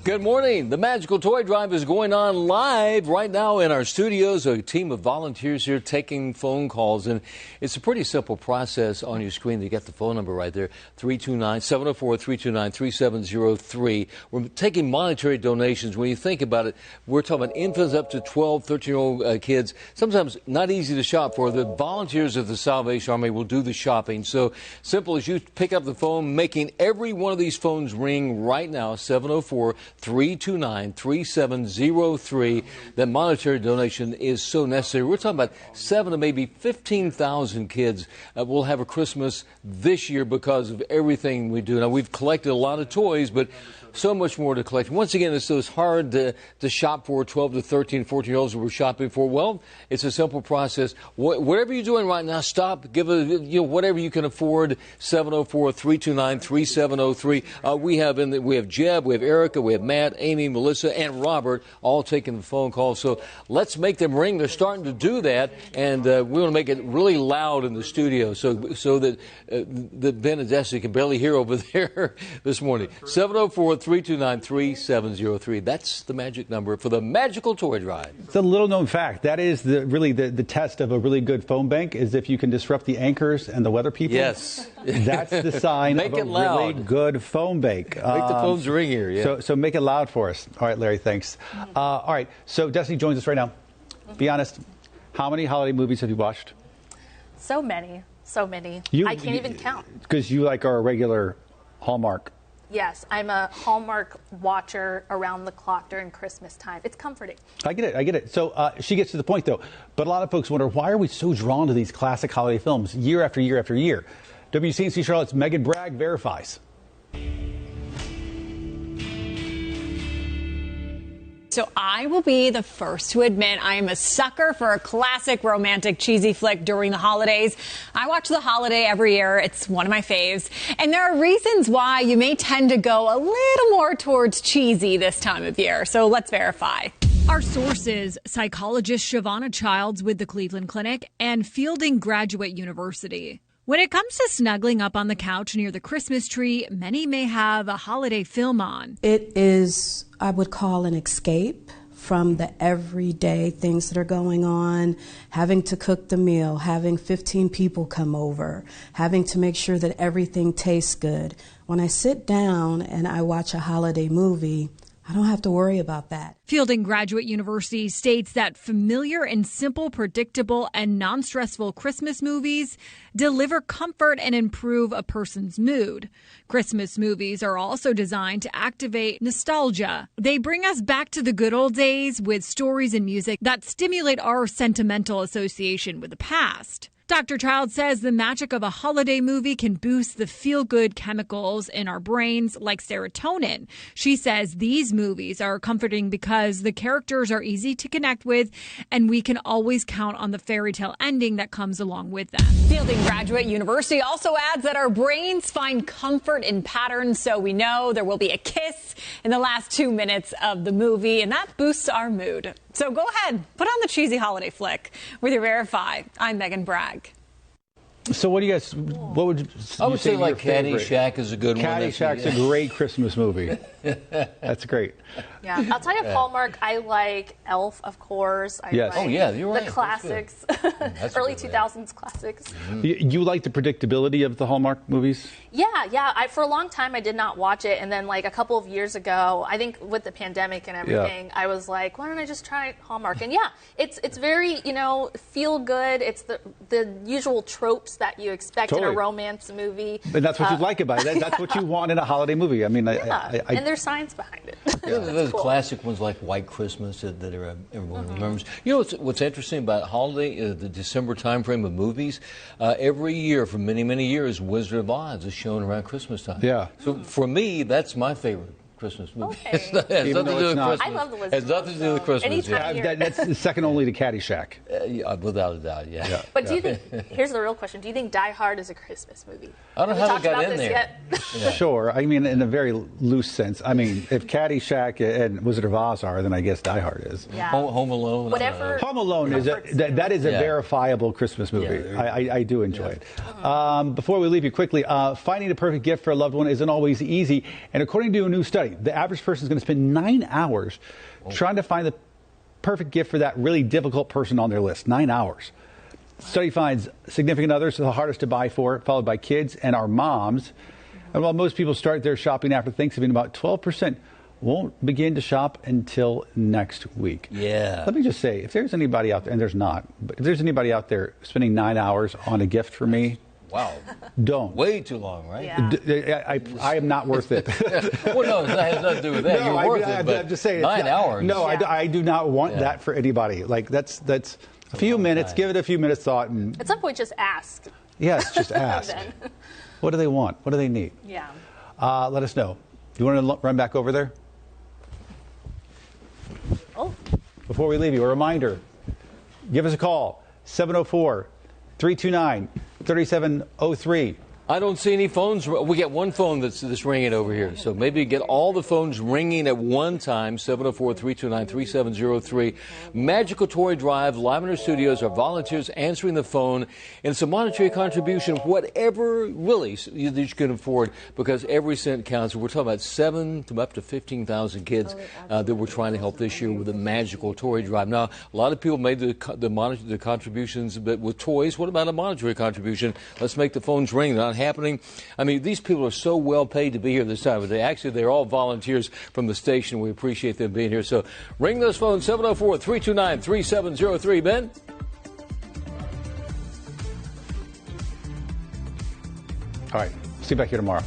Good morning. The Magical Toy Drive is going on live right now in our studios. A team of volunteers here taking phone calls. And it's a pretty simple process on your screen. You get the phone number right there, 329-704-329-3703. We're taking monetary donations. When you think about it, we're talking about infants up to 12, 13-year-old kids. Sometimes not easy to shop for. The volunteers of the Salvation Army will do the shopping. So simple as you pick up the phone, making every one of these phones ring right now, 704-329-3703. That monetary donation is so necessary. We're talking about 7 to maybe 15,000 kids will have a Christmas this year because of everything we do. Now, we've collected a lot of toys, but so much more to collect. Once again, it's so hard to shop for 12 to 13, 14-year-olds that we're shopping for. Well, it's a simple process. Whatever you're doing right now, stop. Give whatever you can afford. 704-329-3703. We have Jeb, we have Erica, we have Matt, Amy, Melissa, and Robert all taking the phone call. So let's make them ring. They're starting to do that, and we want to make it really loud in the studio so that Ben and Desi can barely hear over there this morning. 704-329-3703. That's the magic number for the Magical Toy Drive. It's a little known fact. That is really the test of a really good phone bank, is if you can disrupt the anchors and the weather people. Yes. That's the sign of a really good phone bank. Make the phones ring here, yeah. So make it loud for us. All right, Larry, thanks. All right, so Destiny joins us right now. Be honest, how many holiday movies have you watched? So many. I can't even count. Because you are a regular Hallmark. Yes, I'm a Hallmark watcher around the clock during Christmas time. It's comforting. I get it. So she gets to the point, though. But a lot of folks wonder, why are we so drawn to these classic holiday films year after year after year? WCNC Charlotte's Meghan Bragg verifies. So I will be the first to admit I am a sucker for a classic romantic cheesy flick during the holidays. I watch The Holiday every year. It's one of my faves. And there are reasons why you may tend to go a little more towards cheesy this time of year. So let's verify. Our sources, psychologist Shavonna Childs with the Cleveland Clinic and Fielding Graduate University. When it comes to snuggling up on the couch near the Christmas tree, many may have a holiday film on. It is, I would call, an escape from the everyday things that are going on, having to cook the meal, having 15 people come over, having to make sure that everything tastes good. When I sit down and I watch a holiday movie, I don't have to worry about that. Fielding Graduate University states that familiar and simple, predictable, and non-stressful Christmas movies deliver comfort and improve a person's mood. Christmas movies are also designed to activate nostalgia. They bring us back to the good old days with stories and music that stimulate our sentimental association with the past. Dr. Child says the magic of a holiday movie can boost the feel-good chemicals in our brains like serotonin. She says these movies are comforting because the characters are easy to connect with and we can always count on the fairy tale ending that comes along with them. Fielding Graduate University also adds that our brains find comfort in patterns, so we know there will be a kiss in the last 2 minutes of the movie, and that boosts our mood. So go ahead, put on the cheesy holiday flick with your Verify. I'm Meghan Bragg. So what do you guys, what would you I would say like favorite? Caddyshack is a good one. Caddyshack's a great Christmas movie. That's great. Yeah, I'll tell you, Hallmark, I like Elf, of course. Yes. Like you're right. The classics, early 2000s classics. You like the predictability of the Hallmark movies? Yeah. For a long time, I did not watch it. And then like a couple of years ago, I think with the pandemic and everything, I was like, why don't I just try Hallmark? And it's very, feel good. It's the usual tropes that you expect in a romance movie. And that's what you like about it. That's what you want in a holiday movie. I mean, and there's science behind it. Those cool classic ones like White Christmas that everyone remembers. You know what's interesting about holiday, the December time frame of movies? Every year for many, many years, Wizard of Oz is shown around Christmas time. Yeah. So for me, that's my favorite Christmas movie. Okay. Has nothing to do with Christmas. I love the Wizard. Has nothing to do with Christmas. That's second only to Caddyshack. Without a doubt, yeah. But do you think, here's the real question, do you think Die Hard is a Christmas movie? I don't know how it got in there. Sure. I mean, in a very loose sense. I mean, if Caddyshack and Wizard of Oz are, then I guess Die Hard is. Yeah. Home Alone. Whatever. Home Alone is that is a verifiable Christmas movie. Yeah. I do enjoy it. Before we leave you quickly, finding the perfect gift for a loved one isn't always easy. And according to a new study, study. The average person is going to spend 9 hours trying to find the perfect gift for that really difficult person on their list. 9 hours. Study finds significant others are the hardest to buy for, followed by kids and our moms. And while most people start their shopping after Thanksgiving, about 12% won't begin to shop until next week. Yeah. Let me just say, if there's anybody out there, and there's not, but if there's anybody out there spending 9 hours on a gift for me, wow. Don't. Way too long, right? Yeah. I am not worth it. Well, no, that has nothing to do with that. No, You're worth it, but I'm just saying, 9 hours. No, I do not want that for anybody. Like, that's a few minutes. Give it a few minutes thought. And At some point, just ask. yes, just ask. What do they want? What do they need? Yeah. Let us know. You want to run back over there? Oh. Before we leave you, a reminder. Give us a call. 704-329-3703. I don't see any phones. We get one phone that's ringing over here. So maybe get all the phones ringing at one time. 704-329-3703. Magical Toy Drive, live in our studios. Our volunteers answering the phone. And it's a monetary contribution, whatever really that you can afford, because every cent counts. We're talking about 7 to up to 15,000 kids that we're trying to help this year with the Magical Toy Drive. Now, a lot of people made the contributions, but with toys, what about a monetary contribution? Let's make the phones ring. They're not happening. I mean, these people are so well paid to be here this time of day. Actually, they're all volunteers from the station. We appreciate them being here. So ring those phones, 704-329-3703. Ben? All right. See you back here tomorrow.